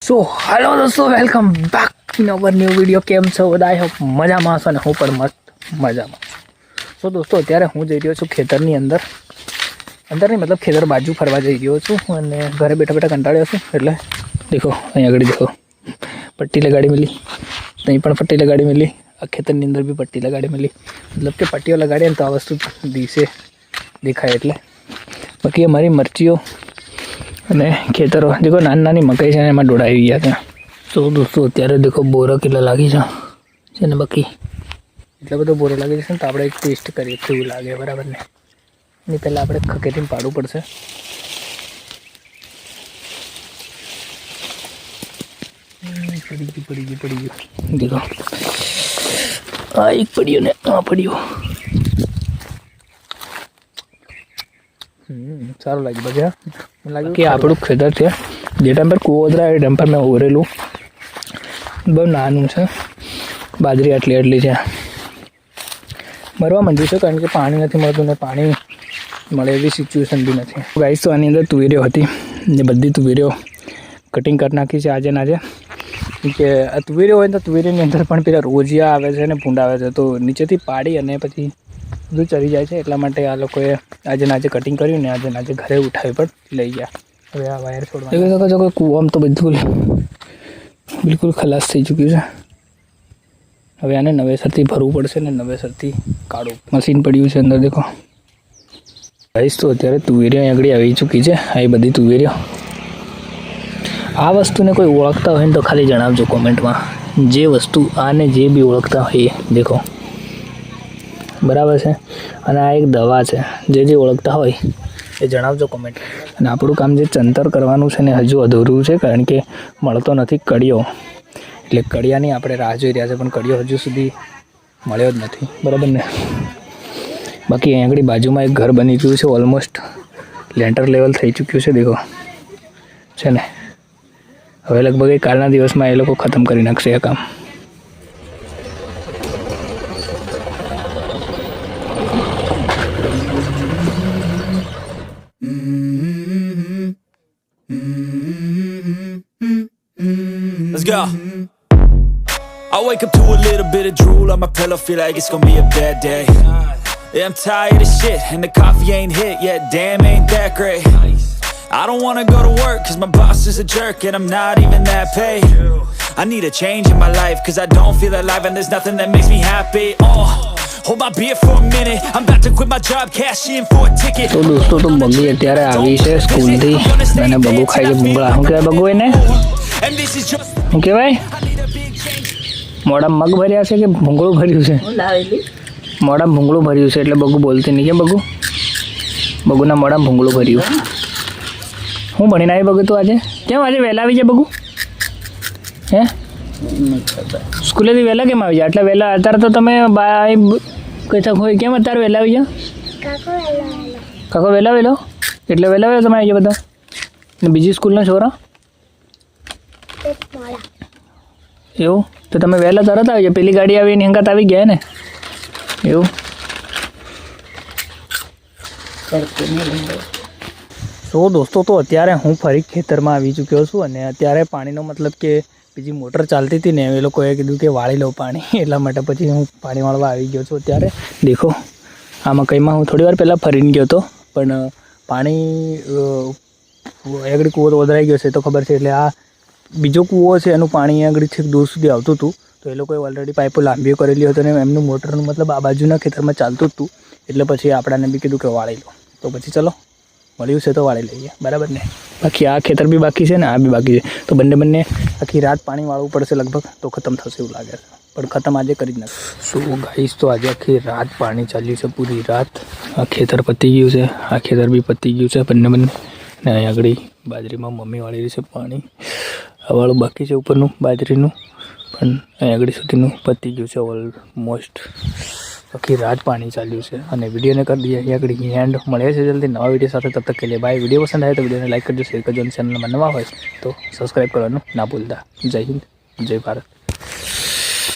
So hello દોસ્તો, welcome back in our new video. કેમ છો બધા? આઈ હોપ મજામાં હશો અને હું પણ મસ્ત મજામાં. સો દોસ્તો, અત્યારે હું જઈ રહ્યો છું ખેતરની અંદર નહીં મતલબ ખેતર બાજુ ફરવા જઈ રહ્યો છું અને ઘરે બેઠા બેઠા કંટાળ્યો છું. એટલે દેખો અહીં આગળ દેખો પટ્ટી લગાડી મળી, અહીં પણ પટ્ટી લગાડી મળી, આ ખેતરની અંદર બી પટ્ટી લગાડી મળી. મતલબ કે પટ્ટીઓ લગાડીએ ને તો આ વસ્તુ દિવસે દેખાય. એટલે બાકી અમારી મરચીઓ અને ખેતરો દેખો નાની નાની મકાઈ છે ને એમાં દોડાવી ગયા હતા. તો દોસ્તો અત્યારે દેખો બોરા કેટલા લાગી છે ને બાકી એટલા બધો બોરો લાગી જશે ને તો આપણે એક ટેસ્ટ કરીએ કેવું લાગે બરાબર ને. એની પહેલાં આપણે ખકેટીને પાડવું પડશે. પડી ગયું દેખો આ એક પડ્યું ને આ પડ્યું. સારું લાગ્યું બધા. મને લાગ્યું કે આપણું ખેતર છે. જે ટાઈમ પર કૂવો ઉતરાય એ ટાઈમ પર મેં ઓરેલું બહુ નાનું છે. બાજરી આટલી છે. મરવા માંડ્યું છે કારણ કે પાણી નથી મળતું ને પાણી મળે એવી સિચ્યુએશન બી નથી. ગાઈસ તો આની અંદર તુવેરીઓ હતી ને બધી તુવેરીઓ કટિંગ કરી નાખી છે આજે ને આજે. કે આ તુવેરીઓ હોય ને તો તુવેરીની અંદર પણ પેલા રોજિયા આવે છે ને ભૂંડ આવે છે તો નીચેથી પાડી અને પછી બધું ચરી જાય છે. એટલા માટે આ લોકોએ આજે નાજે કટિંગ કર્યું ને આજે નાજે ઘરે ઉઠાવી પણ લઈ ગયા. હવે આ વાયર છોડવા જોઈ શકો છો કે કૂવામાં તો બિલકુલ ખલાસ થઈ ચૂક્યું છે. હવે આને નવેસરથી ભરવું પડશે ને નવેસરથી કાઢવું. મશીન પડ્યું છે અંદર દેખો. ગાઈસ તો અત્યારે તુવેરીઓ આગળ આવી ચૂકી છે. આ એ બધી તુવેરીઓ. આ વસ્તુને કોઈ ઓળખતા હોય ને તો ખાલી જણાવજો કોમેન્ટમાં. જે વસ્તુ આને જે બી ઓળખતા હોય એ દેખો બરાબર છે. અને આ એક દવા છે. જે ઓળખતા હોય એ જણાવજો કોમેન્ટ. અને આપણું કામ જે ચંતર કરવાનું છે ને હજુ અધૂરું છે કારણ કે મળતો નથી કડિયો. એટલે કડિયાની આપણે રાહ જોઈ રહ્યા છે પણ કડિયો હજુ સુધી મળ્યો જ નથી બરાબર ને. બાકી અહીં આગળ બાજુમાં એક ઘર બની ગયું છે. ઓલમોસ્ટ લેન્ટર લેવલ થઈ ચૂક્યું છે દેખો છે ને. હવે લગભગ એ કાલના દિવસમાં એ લોકો ખતમ કરી નાખશે આ કામ. Let's go. I wake up to a little bit of drool on my pillow, feel like it's gonna be a bad day. Yeah, I'm tired of shit and the coffee ain't hit yet, damn ain't that great. I don't wanna go to work cause my boss is a jerk and I'm not even that paid. I need a change in my life cause I don't feel alive and there's nothing that makes me happy. Hold my beer for a minute, I'm about to quit my job, cash in for a ticket. તો દોસ્તો તો બગી અત્યારે આવી છે સ્કૂલથી અને બગુ ખાઈ છે ભૂંગળા. શું કહેવાય બગુ એને? શું કહેવાય? મોઢામાં મગ ભર્યા છે કે ભૂંગળું ભર્યું છે? મોઢામાં ભૂંગળું ભર્યું છે એટલે બગુ બોલતી નહીં. કેમ બગુ? બગુના મોઢામાં ભૂંગળું ભર્યું. હું ભણીને આવી બગુ તું આજે? કેમ આજે વહેલા આવી જાય બગુ? હે સ્કૂલેથી વહેલા કેમ આવી જાય? આટલા વહેલા અત્યારે તો તમે કહેતા હોય કેમ અત્યારે વહેલા આવી જાઓ? કાકો વહેલો એટલે વહેલા તમે આવી જાઓ બધા. ને બીજી સ્કૂલના છોરા એવું તો તમે વહેલા તરત આવી જાઓ. પેલી ગાડી આવી એની હંગાત આવી ગયા ને એવું. તો દોસ્તો તો અત્યારે હું ફરી ખેતરમાં આવી ચૂક્યો છું અને અત્યારે પાણીનો મતલબ કે બીજી મોટર ચાલતી હતી ને એ લોકોએ કીધું કે વાળી લઉં પાણી. એટલા માટે પછી હું પાણી વાળવા આવી ગયો છું. અત્યારે દેખો આ મકાઈમાં હું થોડી વાર પહેલાં ફરીને ગયો હતો પણ પાણી આગળ કૂવો તો વધારાઈ ગયો છે તો ખબર છે. એટલે આ બીજો કૂવો છે એનું પાણી આગળ છેક દૂર સુધી આવતું હતું તો એ લોકોએ ઓલરેડી પાઇપો લાંબીઓ કરેલી હતી અને એમનું મોટરનું મતલબ આ બાજુના ખેતરમાં ચાલતું હતું. એટલે પછી આપણાને બી કીધું કે વાળી લો. તો પછી ચલો મળ્યું છે તો વાળી લઈએ બરાબર ને. બાકી આ ખેતર બી બાકી છે ને આ બી બાકી છે તો બંને આખી રાત પાણી વાળવું પડશે લગભગ તો ખતમ થશે એવું લાગે છે. પણ ખતમ આજે કરી જ નાખશે. શું ગાઈસ તો આજે આખી રાત પાણી ચાલ્યું છે પૂરી રાત. આ ખેતર પતી ગયું છે, આ ખેતર બી પતી ગયું છે બંને ને અહીં આગળ બાજરીમાં મમ્મી વાળી રહી છે પાણી. આ વાળું બાકી છે ઉપરનું બાજરીનું પણ અહીં આગળ સુધીનું પતી ગયું છે ઓલમોસ્ટ. આખી રાત પાણી ચાલ્યું છે અને વિડીયોને કરી દઈએ અહીં આગળ એન્ડ. મળે છે જલ્દી નવા વિડીયો સાથે. તબ તક કે લે બાય. વિડીયો પસંદ આવે તો વિડીયોને લાઈક કરજો, શેર કરજો અને ચેનલમાં નવા હોય તો સબસ્ક્રાઈબ કરવાનું ના ભૂલતા. જય હિન્દ, જય ભારત.